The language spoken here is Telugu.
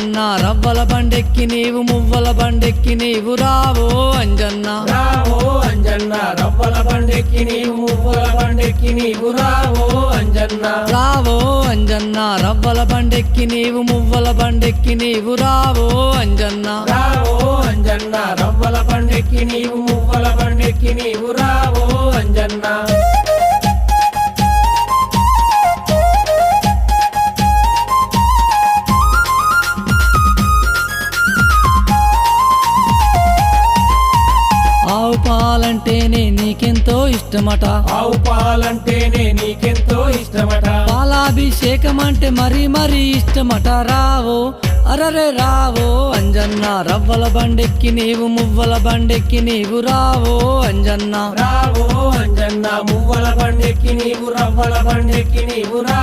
అంజన్న రవ్వల బండెక్కి నీవు మువ్వల బండెక్కి నీవు రావో అంజన్న రావో అంజన్న రవ్వల బండెక్కి నీవు మువ్వల బండెక్కి నీవు రావో అంజన్న రావో అంజన్న రవ్వల బండెక్కి నీవు మువ్వల బండెక్కి నీవు రావో అంజన్న రావో అంజన్న రవ్వల బండెక్కి నీవు మువ్వల బండెక్కి నీవు రావో అంజన్న ఆవు పాలంటేనే నీకెంతో ఇష్టమట ఆవు పాలంటేనే నీకెంతో ఇష్టమట పాలాభిషేకం అంటే మరీ మరీ ఇష్టమట రావో అరరే రావో అంజన్న రవ్వల బండెక్కి నీవు మువ్వల బండెక్కి నీవు రావో అంజన్న రావో అంజన్న మువ్వల బండెక్కి నీవు రవ్వల బండెక్కి నీవు